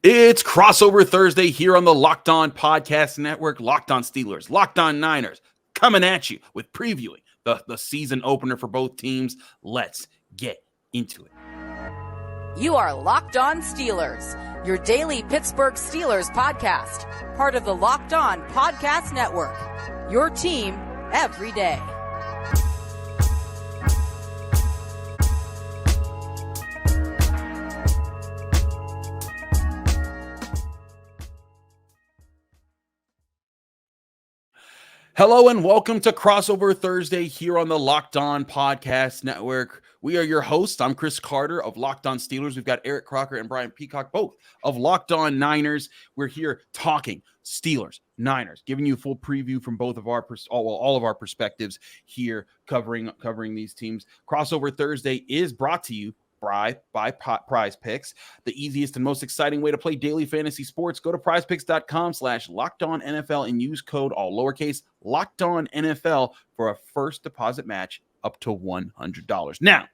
It's Crossover Thursday here on the Locked On Podcast Network. Locked On Steelers, Locked On Niners, coming at you with previewing the season opener for both teams. Let's get into it. You are Locked On Steelers, your daily Pittsburgh Steelers podcast, part of the Locked On Podcast Network, your team every day. Hello and welcome to Crossover Thursday here on the Locked On Podcast Network. We are your hosts. I'm Chris Carter of Locked On Steelers. We've got Eric Crocker and Brian Peacock, both of Locked On Niners. We're here talking Steelers, Niners, giving you a full preview from both of our all of our perspectives here, covering these teams. Crossover Thursday is brought to you by Prize Picks, the easiest and most exciting way to play daily fantasy sports. Go to prizepicks.com/LockedOnNFL and use code all lowercase LockedOnNFL for a first deposit match up to $100. Now,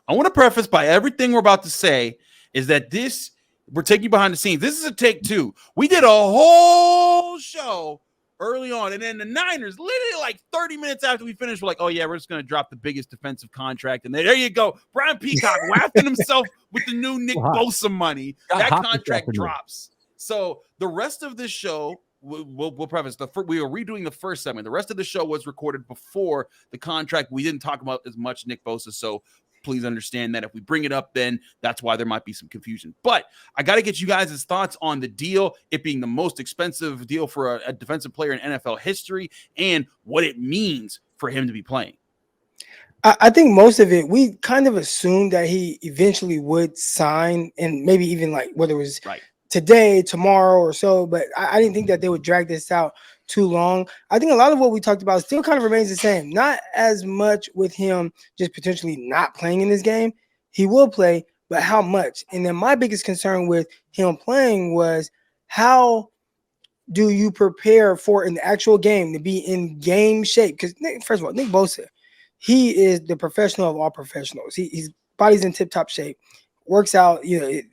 I want to preface by everything we're about to say is that we're taking you behind the scenes. This is a take two. We did a whole show early on, and then the Niners, literally like 30 minutes after we finished, we're like, oh yeah, we're just going to drop the biggest defensive contract. And there you go. Brian Peacock wafting himself with the new Nick Bosa money. That contract drops. So the rest of this show, we'll preface, we are redoing the first segment. The rest of the show was recorded before the contract. We didn't talk about as much Nick Bosa, so please understand that if we bring it up, then that's why there might be some confusion. But I got to get you guys' thoughts on the deal, it being the most expensive deal for a defensive player in NFL history, and what it means for him to be playing. I think most of it, we kind of assumed that he eventually would sign, and maybe even like whether it was today, tomorrow, or so. But I didn't think that they would drag this out too long. I think a lot of what we talked about still kind of remains the same. Not as much with him just potentially not playing in this game. He will play, but how much? And then my biggest concern with him playing was, how do you prepare for an actual game to be in game shape? Because first of all, Nick Bosa, he is the professional of all professionals. His body's in tip-top shape. Works out, he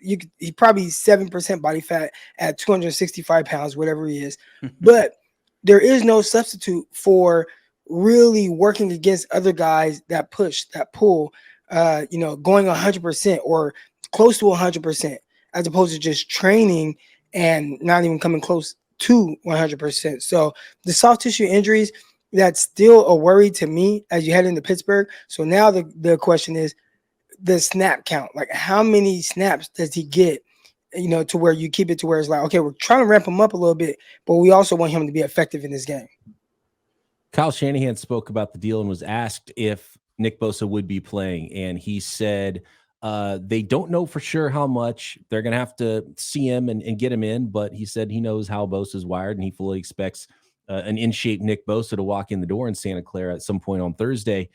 probably 7% body fat at 265 pounds, whatever he is. But there is no substitute for really working against other guys that push, that pull, going 100% or close to 100%, as opposed to just training and not even coming close to 100%. So the soft tissue injuries, that's still a worry to me as you head into Pittsburgh. So now the question is the snap count. Like, how many snaps does he get? To where you keep it to where it's like, okay, we're trying to ramp him up a little bit, but we also want him to be effective in this game. Kyle Shanahan spoke about the deal and was asked if Nick Bosa would be playing. And he said they don't know for sure how much. They're going to have to see him and get him in. But he said he knows how Bosa's wired, and he fully expects an in-shape Nick Bosa to walk in the door in Santa Clara at some point on Thursday.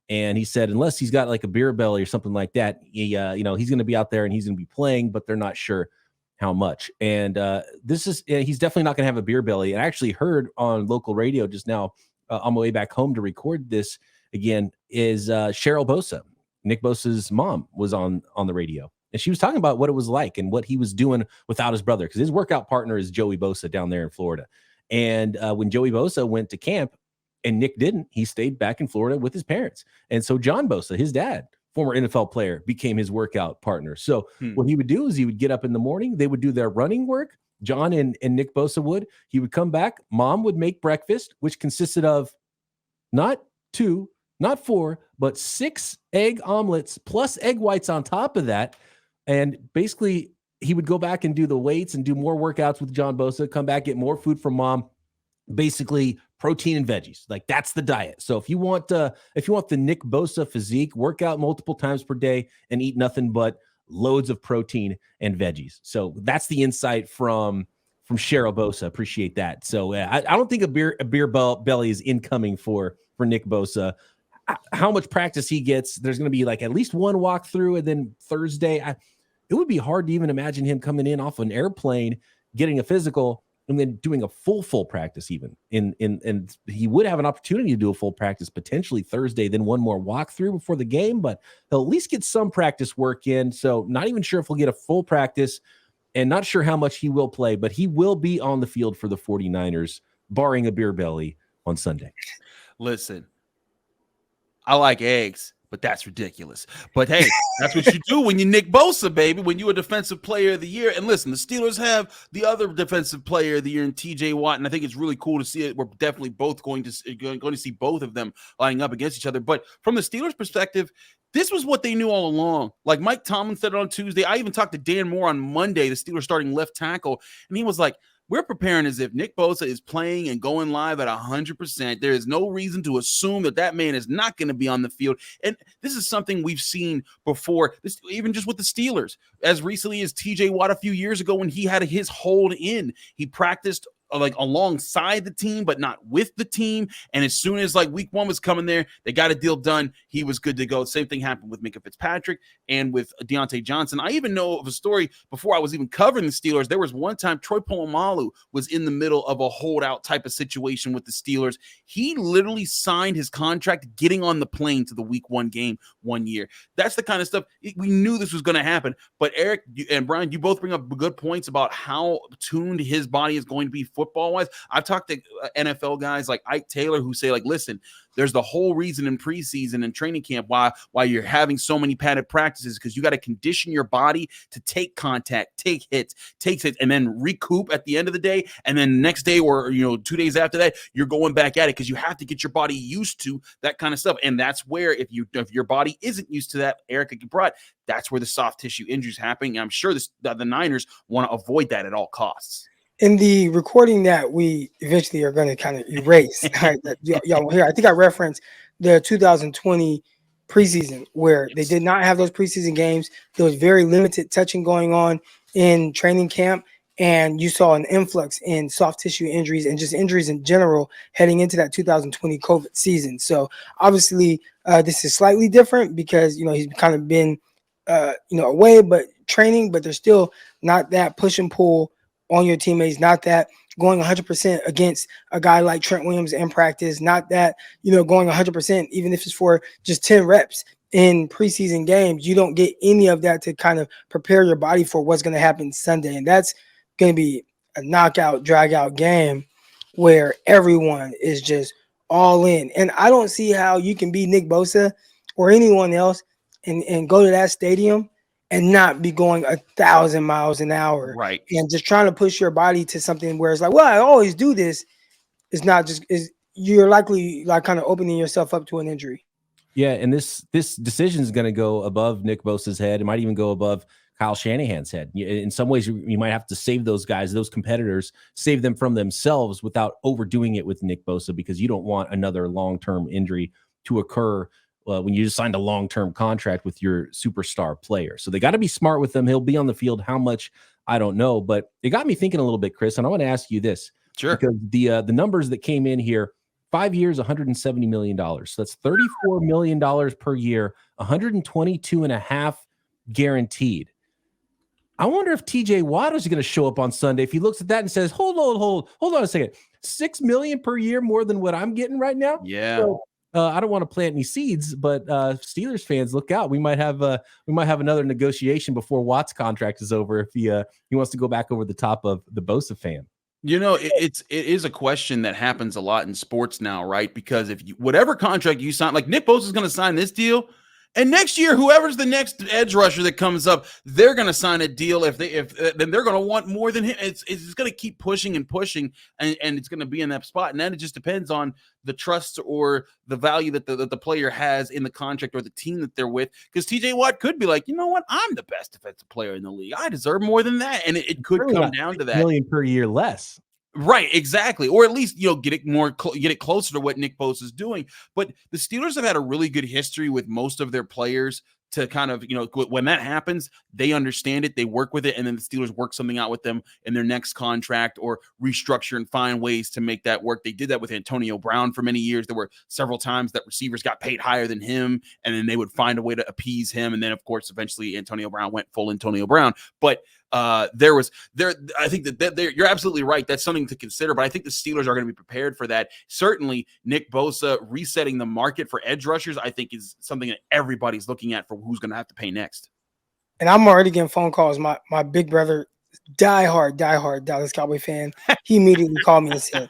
And he said, unless he's got like a beer belly or something like that, he's going to be out there and he's going to be playing, but they're not sure how much. And he's definitely not going to have a beer belly. And I actually heard on local radio just now on my way back home to record this again is Cheryl Bosa. Nick Bosa's mom was on the radio, and she was talking about what it was like and what he was doing without his brother, because his workout partner is Joey Bosa down there in Florida. And when Joey Bosa went to camp, and Nick didn't, he stayed back in Florida with his parents. And so John Bosa, his dad, former NFL player, became his workout partner. So what he would do is he would get up in the morning, they would do their running work, John and Nick Bosa would. He would come back, mom would make breakfast, which consisted of not 2, not 4, but 6 egg omelets plus egg whites on top of that. And basically he would go back and do the weights and do more workouts with John Bosa, come back, get more food from mom, basically protein and veggies. Like, that's the diet. So if you want the Nick Bosa physique, work out multiple times per day and eat nothing but loads of protein and veggies. So that's the insight from Cheryl Bosa. Appreciate that. So I don't think a beer belly is incoming for Nick Bosa. How much practice he gets, there's going to be like at least one walkthrough, and then Thursday, it would be hard to even imagine him coming in off an airplane, getting a physical, and then doing a full practice even. And he would have an opportunity to do a full practice potentially Thursday, then one more walkthrough before the game, but he'll at least get some practice work in. So not even sure if we'll get a full practice. and not sure how much he will play, but he will be on the field for the 49ers, barring a beer belly on Sunday. Listen, I like eggs, but that's ridiculous. But hey, that's what you do when you Nick Bosa, baby, when you're a defensive player of the year. And listen, the Steelers have the other defensive player of the year in TJ Watt, and I think it's really cool to see it. We're definitely both going to see both of them lining up against each other. But from the Steelers' perspective, this was what they knew all along. Like Mike Tomlin said it on Tuesday. I even talked to Dan Moore on Monday, the Steelers starting left tackle, and he was like, we're preparing as if Nick Bosa is playing and going live at 100%. There is no reason to assume that man is not going to be on the field. And this is something we've seen before, even just with the Steelers. As recently as TJ Watt a few years ago when he had his hold in, he practiced like alongside the team, but not with the team. And as soon as like week one was coming there, they got a deal done. He was good to go. Same thing happened with Minka Fitzpatrick and with Deontay Johnson. I even know of a story before I was even covering the Steelers. There was one time Troy Polamalu was in the middle of a holdout type of situation with the Steelers. He literally signed his contract getting on the plane to the week one game 1 year. That's the kind of stuff we knew this was going to happen. But Eric and Brian, you both bring up good points about how tuned his body is going to be football-wise. I've talked to NFL guys like Ike Taylor who say, like, listen, there's the whole reason in preseason and training camp why you're having so many padded practices, because you got to condition your body to take contact, take hits, and then recoup at the end of the day. And then next day or 2 days after that, you're going back at it because you have to get your body used to that kind of stuff. And that's where if your body isn't used to that, Erica brought, that's where the soft tissue injuries happening. I'm sure the Niners want to avoid that at all costs. In the recording that we eventually are going to kind of erase, right, that y'all will hear, I think I referenced the 2020 preseason where they did not have those preseason games. There was very limited touching going on in training camp, and you saw an influx in soft tissue injuries and just injuries in general heading into that 2020 COVID season. So obviously this is slightly different because, he's kind of been, away, but training, but there's still not that push and pull on your teammates, not that going 100% against a guy like Trent Williams in practice, not that, going 100%, even if it's for just 10 reps in preseason games. You don't get any of that to kind of prepare your body for what's going to happen Sunday. And that's going to be a knockout, drag out game where everyone is just all in. And I don't see how you can be Nick Bosa or anyone else and go to that stadium and not be going 1,000 miles an hour, right? And just trying to push your body to something where it's like, well, I always do this. It's not just you're likely like kind of opening yourself up to an injury. Yeah, and this decision is going to go above Nick Bosa's head. It might even go above Kyle Shanahan's head. In some ways, you might have to save those guys, those competitors, save them from themselves without overdoing it with Nick Bosa, because you don't want another long-term injury to occur when you just signed a long-term contract with your superstar player. So they got to be smart with him. He'll be on the field. How much, I don't know. But it got me thinking a little bit, Chris, and I want to ask you this. Sure. Because the numbers that came in here, 5 years, $170 million. So that's $34 million per year, 122.5 guaranteed. I wonder if TJ Watt is going to show up on Sunday if he looks at that and says, hold on a second. $6 million per year more than what I'm getting right now? Yeah. So, I don't want to plant any seeds, but Steelers fans, look out. We might have another negotiation before Watt's contract is over if he wants to go back over the top of the Bosa fan. It is a question that happens a lot in sports now, right? Because if whatever contract you sign, like Nick Bosa is going to sign this deal, and next year, whoever's the next edge rusher that comes up, they're going to sign a deal. Then they're going to want more than him. It's going to keep pushing and pushing, and it's going to be in that spot. And then it just depends on the trust or the value that the player has in the contract or the team that they're with. Because TJ Watt could be like, you know what, I'm the best defensive player in the league. I deserve more than that, and it could come down to that. $1 million per year less. Right, exactly. Or at least, get it closer to what Nick Bosa is doing. But the Steelers have had a really good history with most of their players to kind of, when that happens, they understand it, they work with it, and then the Steelers work something out with them in their next contract or restructure and find ways to make that work. They did that with Antonio Brown for many years. There were several times that receivers got paid higher than him, and then they would find a way to appease him. And then, of course, eventually Antonio Brown went full Antonio Brown. But I think that you're absolutely right. That's something to consider, but I think the Steelers are going to be prepared for that. Certainly Nick Bosa resetting the market for edge rushers, I think, is something that everybody's looking at for who's going to have to pay next. And I'm already getting phone calls. My big brother diehard Dallas Cowboy fan, he immediately called me and said,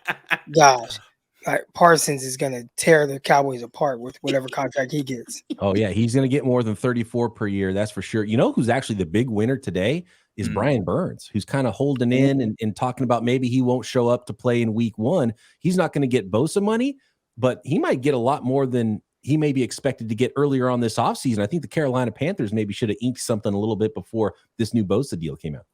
"Gosh, like Parsons is gonna tear the Cowboys apart with whatever contract he gets." Oh yeah, he's going to get more than 34 per year. That's for sure. You know who's actually the big winner today is Brian Burns, who's kind of holding in and talking about maybe he won't show up to play in week 1. He's not going to get Bosa money, but he might get a lot more than he may be expected to get earlier on this offseason. I think the Carolina Panthers maybe should have inked something a little bit before this new Bosa deal came out.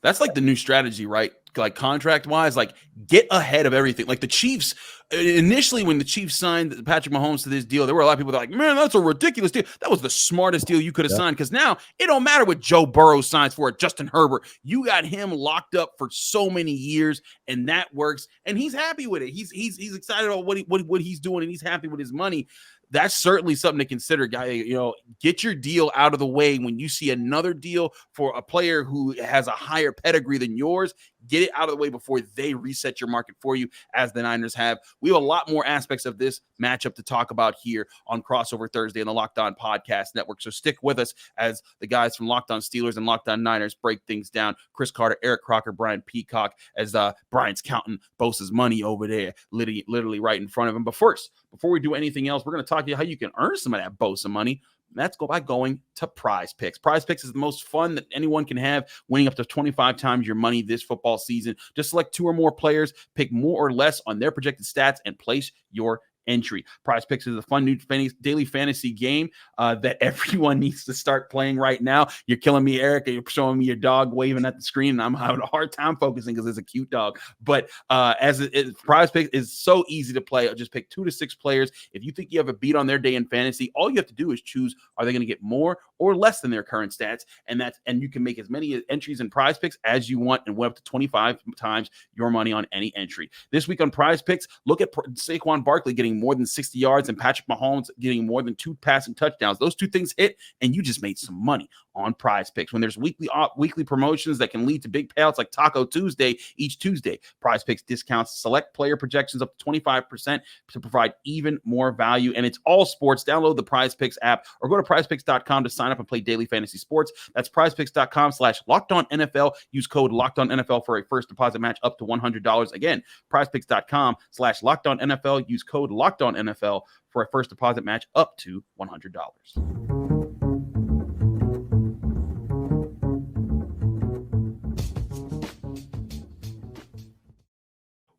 That's like the new strategy, right? Like contract wise, like get ahead of everything. Like the Chiefs, initially when the Chiefs signed Patrick Mahomes to this deal, there were a lot of people that were like, man, that's a ridiculous deal. That was the smartest deal you could have signed, because now it don't matter what Joe Burrow signs for it, Justin Herbert. You got him locked up for so many years, and that works. And he's happy with it. He's excited about what he's doing, and he's happy with his money. That's certainly something to consider, guy. You know, get your deal out of the way when you see another deal for a player who has a higher pedigree than yours. Get it out of the way before they reset your market for you, as the Niners have. We have a lot more aspects of this matchup to talk about here on Crossover Thursday on the Locked On Podcast Network. So stick with us as the guys from Locked On Steelers and Locked On Niners break things down. Chris Carter, Eric Crocker, Brian Peacock, as Brian's counting Bosa's money over there, literally right in front of him. But first, before we do anything else, we're going to talk to you how you can earn some of that Bosa money. That's by going to Prize Picks. Prize Picks is the most fun that anyone can have, winning up to 25 times your money this football season. Just select 2 or more players, pick more or less on their projected stats, and place your entry. Prize Picks is a fun new daily fantasy game that everyone needs to start playing right now. You're killing me, Eric. You're showing me your dog waving at the screen, and I'm having a hard time focusing because it's a cute dog. But Prize Picks is so easy to play. I'll just pick 2 to 6 players. If you think you have a beat on their day in fantasy, all you have to do is choose, are they going to get more or less than their current stats? And you can make as many entries in Prize Picks as you want and win up to 25 times your money on any entry. This week on Prize Picks, look at Saquon Barkley getting more than 60 yards and Patrick Mahomes getting more than 2 passing touchdowns. Those 2 things hit, and you just made some money on Prize Picks. When there's weekly promotions that can lead to big payouts like Taco Tuesday each Tuesday, Prize Picks discounts select player projections up to 25% to provide even more value. And it's all sports. Download the Prize Picks app or go to prizepicks.com to sign up and play daily fantasy sports. That's prizepicks.com/LockedOnNFL. Use code LockedOnNFL for a first deposit match up to $100. Again, prizepicks.com/LockedOnNFL. Use code LockedOnNFL for a first deposit match up to $100.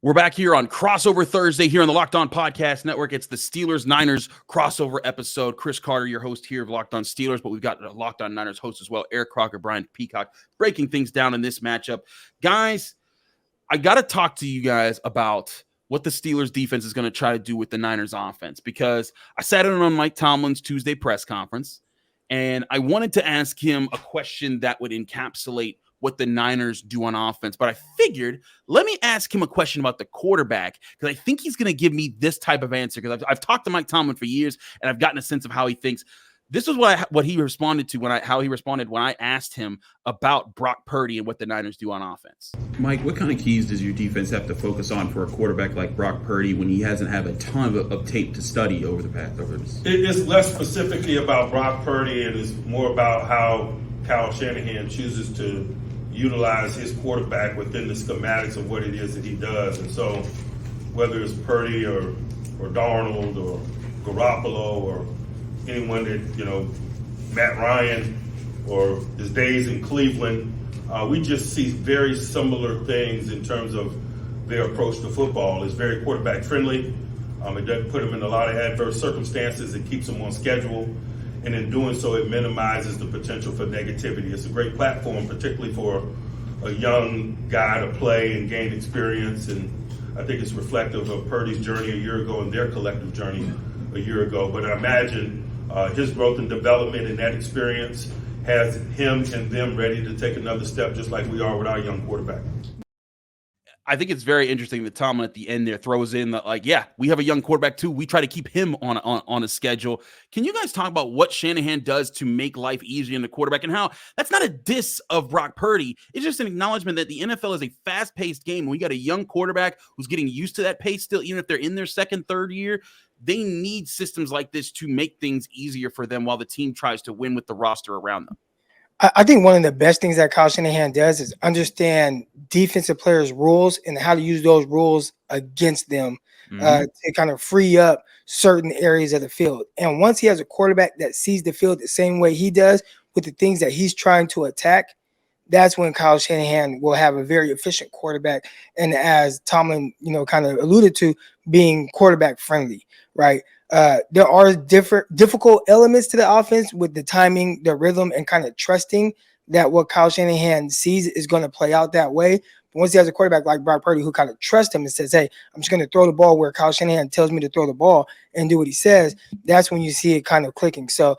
We're back here on Crossover Thursday here on the Locked On Podcast Network. It's the Steelers-Niners crossover episode. Chris Carter, your host here of Locked On Steelers, but we've got a Locked On Niners host as well, Eric Crocker, Brian Peacock, breaking things down in this matchup. Guys, I got to talk to you guys about what the Steelers defense is going to try to do with the Niners offense, because I sat in on Mike Tomlin's Tuesday press conference, and I wanted to ask him a question that would encapsulate what the Niners do on offense. But I figured, let me ask him a question about the quarterback, because I think he's going to give me this type of answer, because I've talked to Mike Tomlin for years, and I've gotten a sense of how he thinks. This is what he responded to when I asked him about Brock Purdy and what the Niners do on offense. Mike, what kind of keys does your defense have to focus on for a quarterback like Brock Purdy when he hasn't had a ton of tape to study over the past? It's less specifically about Brock Purdy, and it's more about how Kyle Shanahan chooses to utilize his quarterback within the schematics of what it is that he does. And so whether it's Purdy or Darnold or Garoppolo or anyone that, Matt Ryan or his days in Cleveland, we just see very similar things in terms of their approach to football. It's very quarterback friendly. It doesn't put them in a lot of adverse circumstances. It keeps them on schedule. And in doing so, it minimizes the potential for negativity. It's a great platform, particularly for a young guy to play and gain experience. And I think it's reflective of Purdy's journey a year ago and their collective journey a year ago. But I imagine his growth and development and that experience has him and them ready to take another step, just like we are with our young quarterback. I think it's very interesting that Tomlin at the end there throws in that, we have a young quarterback too. We try to keep him on a schedule. Can you guys talk about what Shanahan does to make life easier in the quarterback, and how that's not a diss of Brock Purdy? It's just an acknowledgement that the NFL is a fast-paced game. When you got a young quarterback who's getting used to that pace still, even if they're in their second, third year, they need systems like this to make things easier for them while the team tries to win with the roster around them. I think one of the best things that Kyle Shanahan does is understand defensive players' rules and how to use those rules against them to kind of free up certain areas of the field. And once he has a quarterback that sees the field the same way he does with the things that he's trying to attack, that's when Kyle Shanahan will have a very efficient quarterback. And as Tomlin, kind of alluded to, being quarterback friendly, right? There are difficult elements to the offense with the timing, the rhythm, and kind of trusting that what Kyle Shanahan sees is going to play out that way. But once he has a quarterback like Brock Purdy who kind of trusts him and says, hey, I'm just going to throw the ball where Kyle Shanahan tells me to throw the ball and do what he says, that's when you see it kind of clicking. So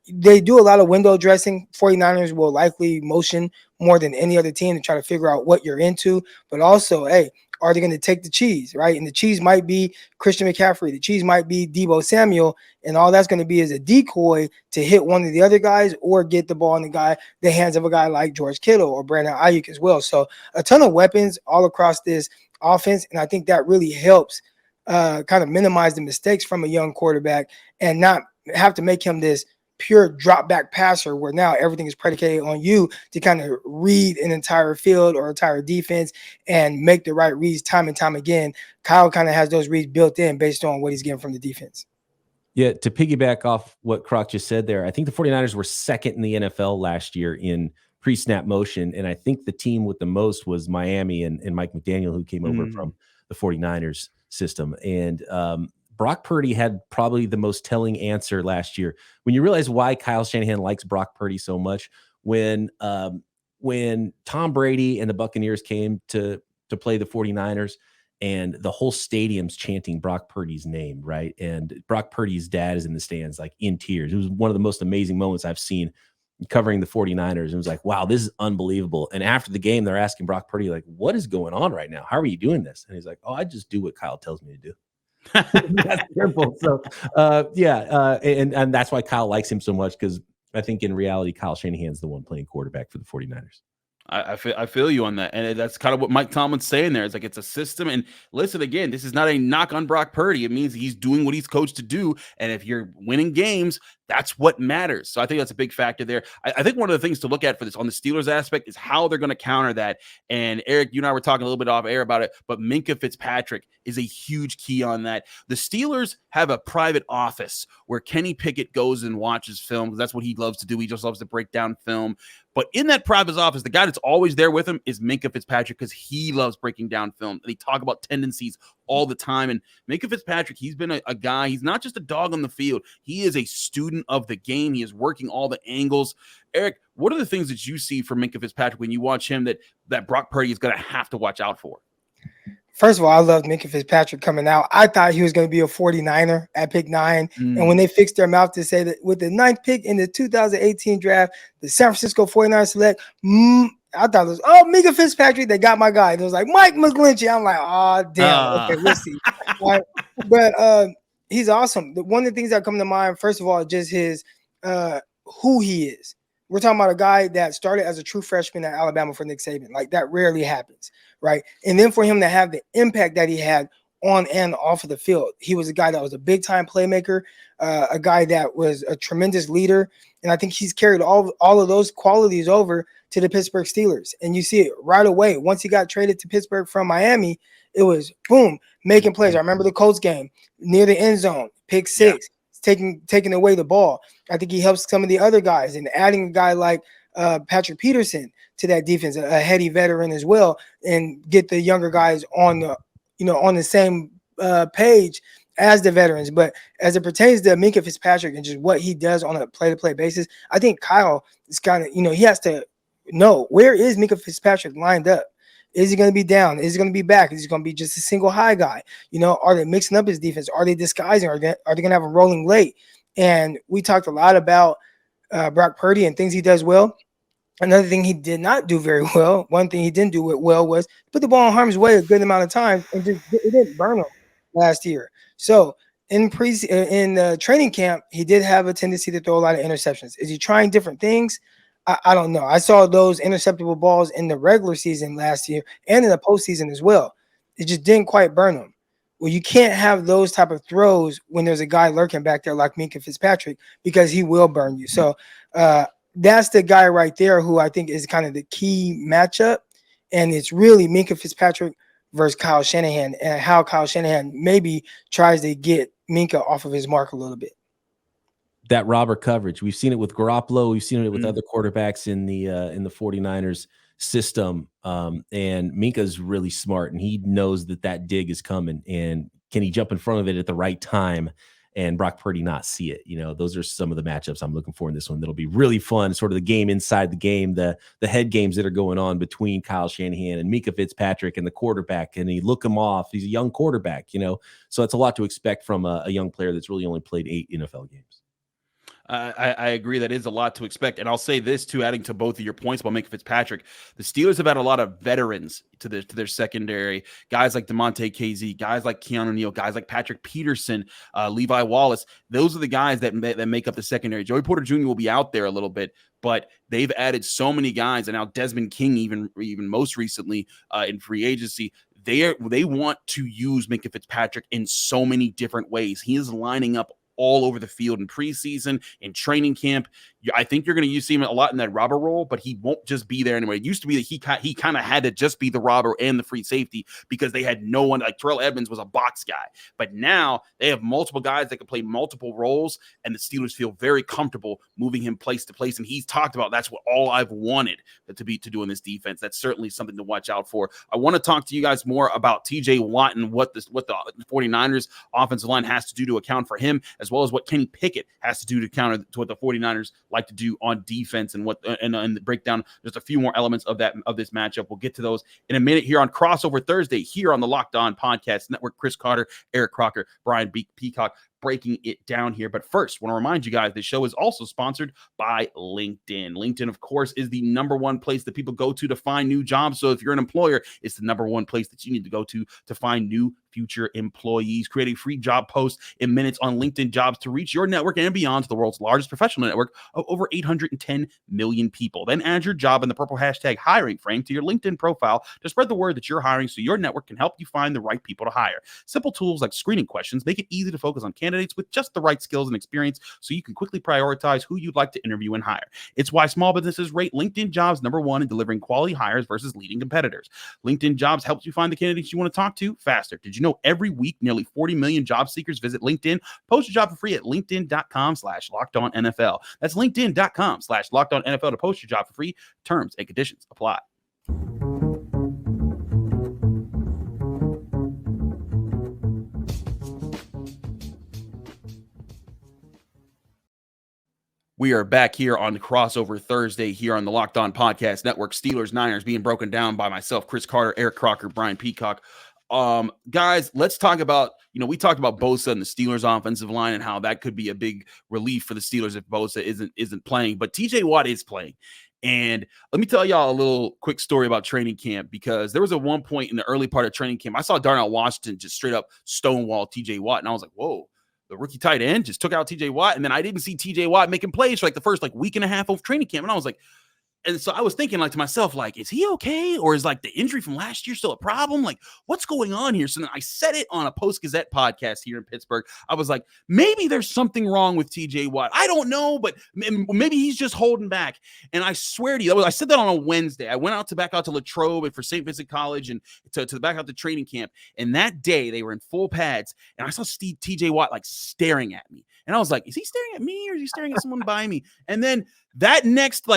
they do a lot of window dressing. 49ers will likely motion more than any other team to try to figure out what you're into. But also, hey, are they going to take the cheese, right? And the cheese might be Christian McCaffrey. The cheese might be Deebo Samuel. And all that's going to be is a decoy to hit one of the other guys or get the ball in the hands of a guy like George Kittle or Brandon Ayuk as well. So a ton of weapons all across this offense. And I think that really helps kind of minimize the mistakes from a young quarterback and not have to make him this pure drop back passer where now everything is predicated on you to kind of read an entire field or entire defense and make the right reads time and time again. Kyle kind of has those reads built in based on what he's getting from the defense. Yeah, to piggyback off what Croc just said there, I think the 49ers were second in the NFL last year in pre-snap motion, and I think the team with the most was Miami and Mike McDaniel, who came over from the 49ers system. And Brock Purdy had probably the most telling answer last year. When you realize why Kyle Shanahan likes Brock Purdy so much, when Tom Brady and the Buccaneers came to play the 49ers and the whole stadium's chanting Brock Purdy's name, right? And Brock Purdy's dad is in the stands, like in tears. It was one of the most amazing moments I've seen covering the 49ers. It was like, wow, this is unbelievable. And after the game, they're asking Brock Purdy, like, what is going on right now? How are you doing this? And he's like, oh, I just do what Kyle tells me to do. That's simple. So and that's why Kyle likes him so much, because I think in reality Kyle Shanahan's the one playing quarterback for the 49ers. I feel you on that. And that's kind of what Mike Tomlin's saying there. It's like it's a system. And listen, again, this is not a knock on Brock Purdy. It means he's doing what he's coached to do. And if you're winning games, that's what matters. So I think that's a big factor there. I think one of the things to look at for this on the Steelers aspect is how they're going to counter that. And Eric, you and I were talking a little bit off air about it, but Minkah Fitzpatrick is a huge key on that. The Steelers have a private office where Kenny Pickett goes and watches film, because that's what he loves to do. He just loves to break down film. But in that private office, the guy that's always there with him is Minkah Fitzpatrick, because he loves breaking down film. And they talk about tendencies all the time. And Minkah Fitzpatrick, he's been a guy. He's not just a dog on the field. He is a student of the game. He is working all the angles. Eric, what are the things that you see from Minkah Fitzpatrick when you watch him that Brock Purdy is going to have to watch out for? First of all, I loved Minkah Fitzpatrick coming out. I thought he was going to be a 49er at pick 9. And when they fixed their mouth to say that with the 9th pick in the 2018 draft, the San Francisco 49ers select, I thought it was, Minkah Fitzpatrick, they got my guy. And it was like, Mike McGlinchey. I'm like, damn. Okay, we'll see. Right? But he's awesome. One of the things that come to mind, first of all, just his who he is. We're talking about a guy that started as a true freshman at Alabama for Nick Saban. Like, that rarely happens, right? And then for him to have the impact that he had on and off of the field, he was a guy that was a big-time playmaker, a guy that was a tremendous leader, and I think he's carried all of those qualities over to the Pittsburgh Steelers. And you see it right away. Once he got traded to Pittsburgh from Miami, it was, boom, making plays. I remember the Colts game, near the end zone, pick 6. Taking away the ball. I think he helps some of the other guys, and adding a guy like Patrick Peterson to that defense, a heady veteran as well, and get the younger guys on the same page as the veterans. But as it pertains to Minkah Fitzpatrick and just what he does on a play-to-play basis, I think Kyle is kind of, he has to know, where is Minkah Fitzpatrick lined up? Is he going to be down? Is he going to be back? Is he going to be just a single high guy? Are they mixing up his defense? Are they disguising? Are they going to have him rolling late? And we talked a lot about Brock Purdy and things he does well. Another thing he did not do very well, one thing he didn't do well was put the ball in harm's way a good amount of times, and it didn't burn him last year. So in training camp, he did have a tendency to throw a lot of interceptions. Is he trying different things? I don't know. I saw those interceptable balls in the regular season last year and in the postseason as well. It just didn't quite burn them. Well, you can't have those type of throws when there's a guy lurking back there like Minkah Fitzpatrick, because he will burn you. So that's the guy right there who I think is kind of the key matchup. And it's really Minkah Fitzpatrick versus Kyle Shanahan, and how Kyle Shanahan maybe tries to get Minkah off of his mark a little bit. That robber coverage. We've seen it with Garoppolo. We've seen it with other quarterbacks in the 49ers system. And Minkah's really smart, and he knows that dig is coming. And can he jump in front of it at the right time and Brock Purdy not see it? You know, those are some of the matchups I'm looking for in this one. That'll be really fun. Sort of the game inside the game, the head games that are going on between Kyle Shanahan and Minkah Fitzpatrick and the quarterback. And he look him off. He's a young quarterback, you know, so it's a lot to expect from a young player that's really only played 8 NFL games. I agree that is a lot to expect. And I'll say this too, adding to both of your points about Minkah Fitzpatrick, the Steelers have had a lot of veterans to their secondary, guys like DeMonte KZ, guys like Keanu Neal, guys like Patrick Peterson, Levi Wallace. Those are the guys that make up the secondary. Joey Porter Jr. will be out there a little bit, but they've added so many guys. And now Desmond King, even most recently in free agency, they want to use Minkah Fitzpatrick in so many different ways. He is lining up all over the field in preseason, in training camp. I think you're going to see him a lot in that robber role, but he won't just be there anyway. It used to be that he kind of had to just be the robber and the free safety because they had no one. Like Terrell Edmonds was a box guy, but now they have multiple guys that can play multiple roles, and the Steelers feel very comfortable moving him place to place. And he's talked about that's what all I've wanted to do in this defense. That's certainly something to watch out for. I want to talk to you guys more about TJ Watt and what the 49ers offensive line has to do to account for him, as well as what Kenny Pickett has to do to counter to what the 49ers like to do on defense, and and break down just a few more elements of this matchup. We'll get to those in a minute here on Crossover Thursday here on the Locked On Podcast Network. Chris Carter, Eric Crocker, Brian Peacock breaking it down here. But first, want to remind you guys, this show is also sponsored by LinkedIn. LinkedIn, of course, is the number one place that people go to find new jobs. So if you're an employer, it's the number one place that you need to go to find new future employees. Create a free job post in minutes on LinkedIn Jobs to reach your network and beyond to the world's largest professional network of over 810 million people. Then add your job in the purple hashtag hiring frame to your LinkedIn profile to spread the word that you're hiring so your network can help you find the right people to hire. Simple tools like screening questions make it easy to focus on candidates with just the right skills and experience so you can quickly prioritize who you'd like to interview and hire. It's why small businesses rate LinkedIn Jobs #1 in delivering quality hires versus leading competitors. LinkedIn Jobs helps you find the candidates you want to talk to faster. Did you know every week nearly 40 million job seekers visit LinkedIn? Post your job for free at linkedin.com/lockedonnfl. That's linkedin.com/lockedonnfl to post your job for free. Terms and conditions apply. We are back here on Crossover Thursday here on the Locked On Podcast Network. Steelers Niners being broken down by myself, Chris Carter, Eric Crocker, Brian Peacock. Guys, let's talk about, we talked about Bosa and the Steelers offensive line and how that could be a big relief for the Steelers if Bosa isn't playing, but TJ Watt is playing. And let me tell y'all a little quick story about training camp, because there was at one point in the early part of training camp, I saw Darnell Washington just straight up stonewall TJ Watt. And I was like, whoa, the rookie tight end just took out TJ Watt. And then I didn't see TJ Watt making plays for like the first week and a half of training camp. And I was like, and so I was thinking to myself, is he okay? Or is the injury from last year still a problem? What's going on here? So then I said it on a Post-Gazette podcast here in Pittsburgh. I was like, maybe there's something wrong with TJ Watt. I don't know, but maybe he's just holding back. And I swear to you, I said that on a Wednesday. I went back out to Latrobe and for St. Vincent College and to back out to training camp. And that day they were in full pads and I saw TJ Watt staring at me. And I was like, is he staring at me or is he staring at someone by me? And then that next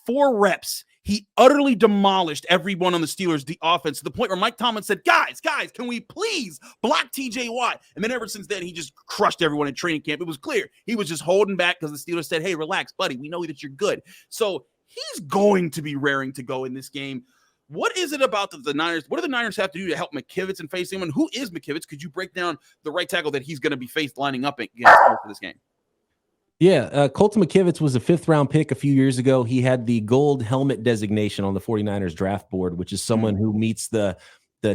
4 reps, he utterly demolished everyone on the Steelers, the offense, to the point where Mike Tomlin said, guys, can we please block TJ Watt? And then ever since then, he just crushed everyone in training camp. It was clear he was just holding back because the Steelers said, hey, relax, buddy. We know that you're good. So he's going to be raring to go in this game. What is it about the Niners? What do the Niners have to do to help McKivitz and face him? And who is McKivitz? Could you break down the right tackle that he's going to be faced lining up against for this game? Yeah, Colton McKivitz was a 5th-round pick a few years ago. He had the gold helmet designation on the 49ers draft board, which is someone who meets the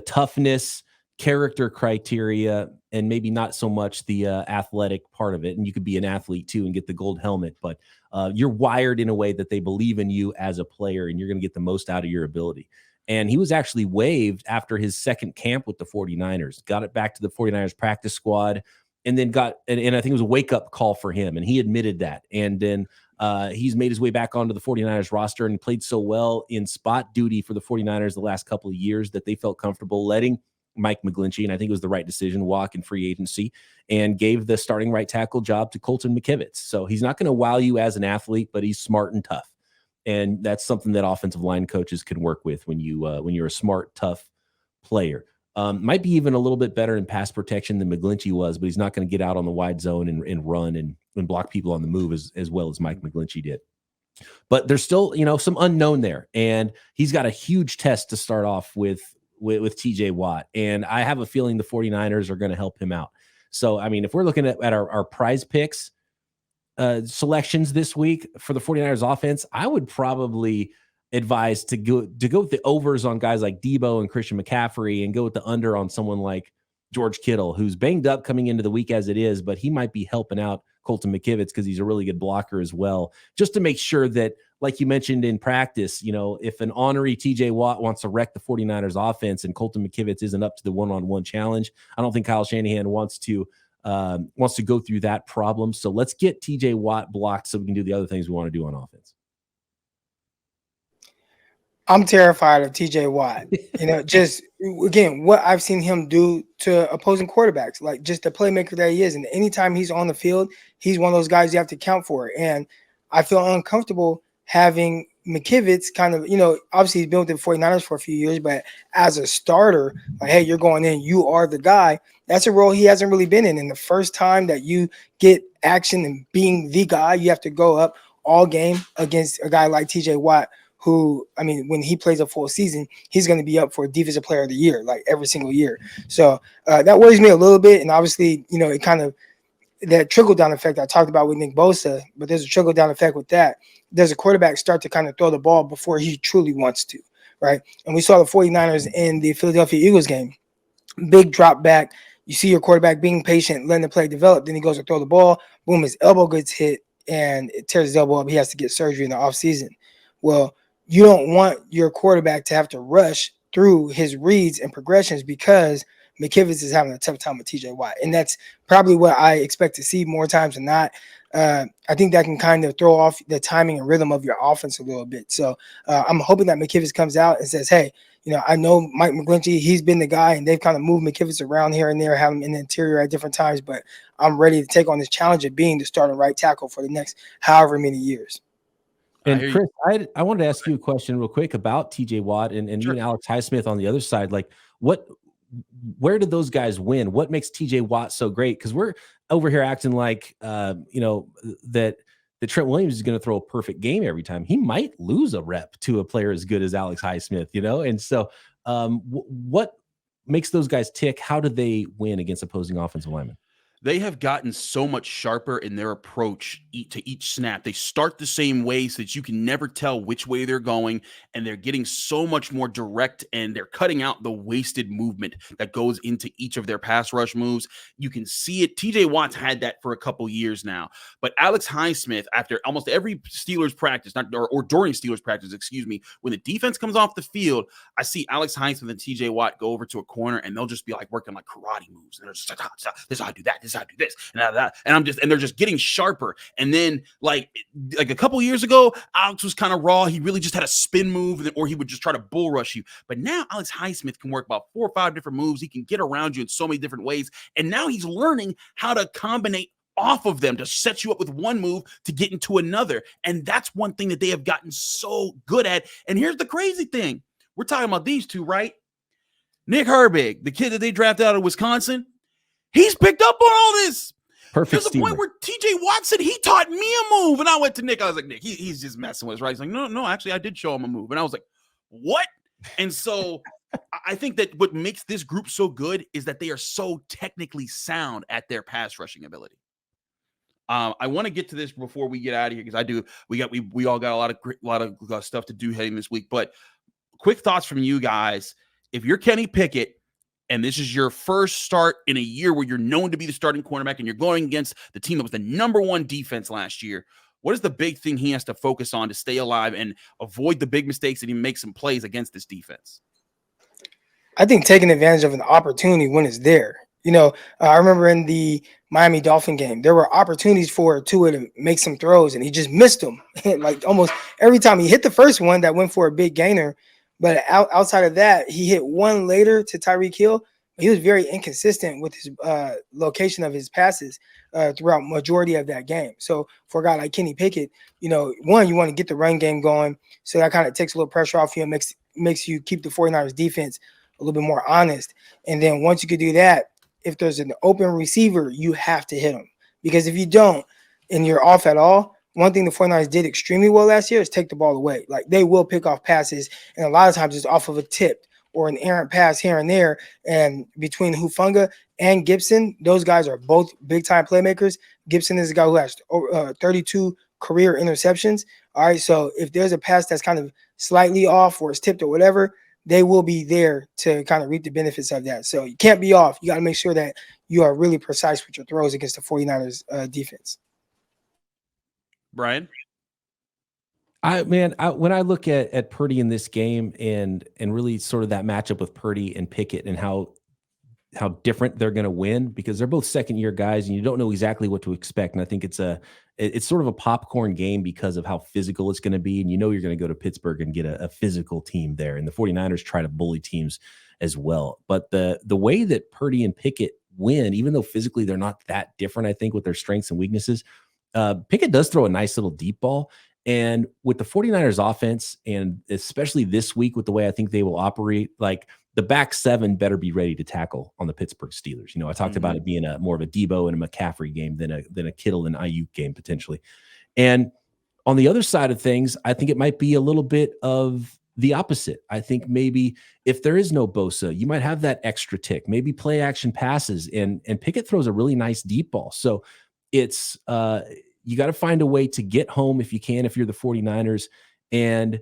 toughness, character criteria, and maybe not so much the athletic part of it. And you could be an athlete too and get the gold helmet, but you're wired in a way that they believe in you as a player and you're going to get the most out of your ability. And he was actually waived after his second camp with the 49ers, got it back to the 49ers practice squad, and then and I think it was a wake-up call for him, and he admitted that. And then He's made his way back onto the 49ers roster and played so well in spot duty for the 49ers the last couple of years that they felt comfortable letting Mike McGlinchey, and I think it was the right decision, walk in free agency, and gave the starting right tackle job to Colton McKivitz. So he's not going to wow you as an athlete, but he's smart and tough. And that's something that offensive line coaches can work with when you're a smart, tough player. Might be even a little bit better in pass protection than McGlinchey was, but he's not going to get out on the wide zone and run and block people on the move as well as Mike McGlinchey did. But there's still, some unknown there. And he's got a huge test to start off with TJ Watt. And I have a feeling the 49ers are going to help him out. So, I mean, if we're looking at our prize picks selections this week for the 49ers offense, I would probably advise to go with the overs on guys like Debo and Christian McCaffrey and go with the under on someone like George Kittle, who's banged up coming into the week as it is, but he might be helping out Colton McKivitz because he's a really good blocker as well, just to make sure that, like you mentioned in practice, if an honorary TJ Watt wants to wreck the 49ers offense and Colton McKivitz isn't up to the one-on-one challenge, I don't think Kyle Shanahan wants to go through that problem. So let's get TJ Watt blocked so we can do the other things we want to do on offense. I'm terrified of TJ Watt. Just again, what I've seen him do to opposing quarterbacks, like just the playmaker that he is. And anytime he's on the field, he's one of those guys you have to count for. And I feel uncomfortable having McKivitz kind of, obviously he's been with the 49ers for a few years, but as a starter, like, hey, you're going in, you are the guy. That's a role he hasn't really been in. And the first time that you get action and being the guy, you have to go up all game against a guy like TJ Watt, who, I mean, when he plays a full season, he's going to be up for Defensive Player of the Year, like every single year. So that worries me a little bit. And obviously, it kind of, that trickle-down effect I talked about with Nick Bosa, but there's a trickle-down effect with that. There's a quarterback start to kind of throw the ball before he truly wants to, right? And we saw the 49ers in the Philadelphia Eagles game. Big drop back. You see your quarterback being patient, letting the play develop. Then he goes to throw the ball. Boom, his elbow gets hit, and it tears his elbow up. He has to get surgery in the offseason. Well, you don't want your quarterback to have to rush through his reads and progressions because McKivitz is having a tough time with TJ Watt. And that's probably what I expect to see more times than not. I think that can kind of throw off the timing and rhythm of your offense a little bit. So I'm hoping that McKivitz comes out and says, hey, I know Mike McGlinchey, he's been the guy, and they've kind of moved McKivitz around here and there, have him in the interior at different times, but I'm ready to take on this challenge of being the starting right tackle for the next however many years. And Chris, I wanted to ask you a question real quick about TJ Watt and Sure. even Alex Highsmith on the other side. Like, where did those guys win? What makes TJ Watt so great? Because we're over here acting like, that Trent Williams is going to throw a perfect game every time. He might lose a rep to a player as good as Alex Highsmith, And so what makes those guys tick? How do they win against opposing offensive linemen? They have gotten so much sharper in their approach to each snap. They start the same way so that you can never tell which way they're going, and they're getting so much more direct, and they're cutting out the wasted movement that goes into each of their pass rush moves. You can see it. TJ Watt's had that for a couple years now, but Alex Highsmith, after almost every Steelers practice, or during Steelers practice, when the defense comes off the field, I see Alex Highsmith and TJ Watt go over to a corner, and they'll just be like working like karate moves. And they're just like, this is how I do that. I do this and that, and they're just getting sharper. And then like a couple years ago, Alex was kind of raw. He really just had a spin move, or he would just try to bull rush you. But now Alex Highsmith can work about 4 or 5 different moves. He can get around you in so many different ways. And now he's learning how to combinate off of them to set you up with one move to get into another. And that's one thing that they have gotten so good at. And here's the crazy thing. We're talking about these two, right? Nick Herbig, the kid that they drafted out of Wisconsin, he's picked up on all this. Perfect. To the point where TJ Watt said he taught me a move. And I went to Nick. I was like, Nick, he's just messing with us, right? He's like, no, actually, I did show him a move. And I was like, what? And so I think that what makes this group so good is that they are so technically sound at their pass rushing ability. I want to get to this before we get out of here because we all got a lot of stuff to do heading this week. But quick thoughts from you guys. If you're Kenny Pickett, and this is your first start in a year where you're known to be the starting cornerback and you're going against the team that was the #1 defense last year, what is the big thing he has to focus on to stay alive and avoid the big mistakes and he makes some plays against this defense? I think taking advantage of an opportunity when it's there. I remember in the Miami Dolphin game, there were opportunities for Tua to make some throws, and he just missed them. Like almost every time he hit the first one that went for a big gainer, but outside of that, he hit one later to Tyreek Hill. He was very inconsistent with his location of his passes throughout majority of that game. So for a guy like Kenny Pickett, one, you want to get the run game going, so that kind of takes a little pressure off you and makes you keep the 49ers defense a little bit more honest. And then once you could do that, if there's an open receiver, you have to hit him, because if you don't and you're off at all, one thing the 49ers did extremely well last year is take the ball away. Like, they will pick off passes, and a lot of times it's off of a tip or an errant pass here and there. And between Hufanga and Gibson, those guys are both big-time playmakers. Gibson is a guy who has 32 career interceptions. All right, so if there's a pass that's kind of slightly off or it's tipped or whatever, they will be there to kind of reap the benefits of that. So you can't be off. You got to make sure that you are really precise with your throws against the 49ers defense. Brian? When I look at Purdy in this game and really sort of that matchup with Purdy and Pickett and how different they're going to win, because they're both second-year guys and you don't know exactly what to expect. And I think it's sort of a popcorn game because of how physical it's going to be. And you're going to go to Pittsburgh and get a physical team there. And the 49ers try to bully teams as well. But the way that Purdy and Pickett win, even though physically they're not that different, I think, with their strengths and weaknesses, Pickett does throw a nice little deep ball. And with the 49ers offense, and especially this week with the way I think they will operate, like, the back seven better be ready to tackle on the Pittsburgh Steelers. I talked about it being more of a Debo and a McCaffrey game than a Kittle and Ayuk game potentially. And on the other side of things, I think it might be a little bit of the opposite. I think maybe if there is no Bosa, you might have that extra tick, maybe play action passes, and Pickett throws a really nice deep ball. So it's you got to find a way to get home if you can, if you're the 49ers, and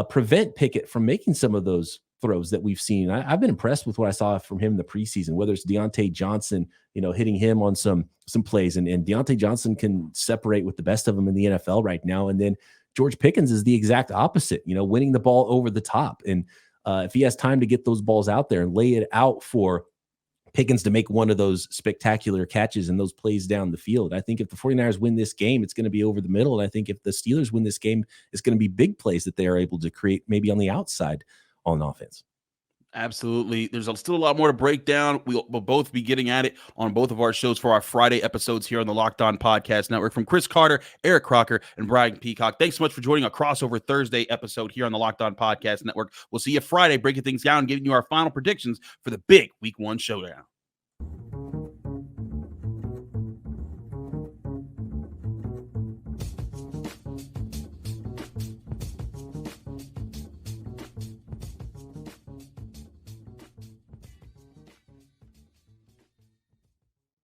prevent Pickett from making some of those throws that we've seen. I've been impressed with what I saw from him in the preseason, whether it's Deontay Johnson, hitting him on some plays, and Deontay Johnson can separate with the best of them in the NFL right now. And then George Pickens is the exact opposite, winning the ball over the top. And if he has time to get those balls out there and lay it out for Pickens to make one of those spectacular catches and those plays down the field, I think if the 49ers win this game, it's going to be over the middle. And I think if the Steelers win this game, it's going to be big plays that they are able to create, maybe on the outside on offense. Absolutely. There's still a lot more to break down. We'll both be getting at it on both of our shows for our Friday episodes here on the Locked On Podcast Network. From Chris Carter, Eric Crocker, and Brian Peacock, thanks so much for joining a crossover Thursday episode here on the Locked On Podcast Network. We'll see you Friday, breaking things down and giving you our final predictions for the big Week 1 showdown.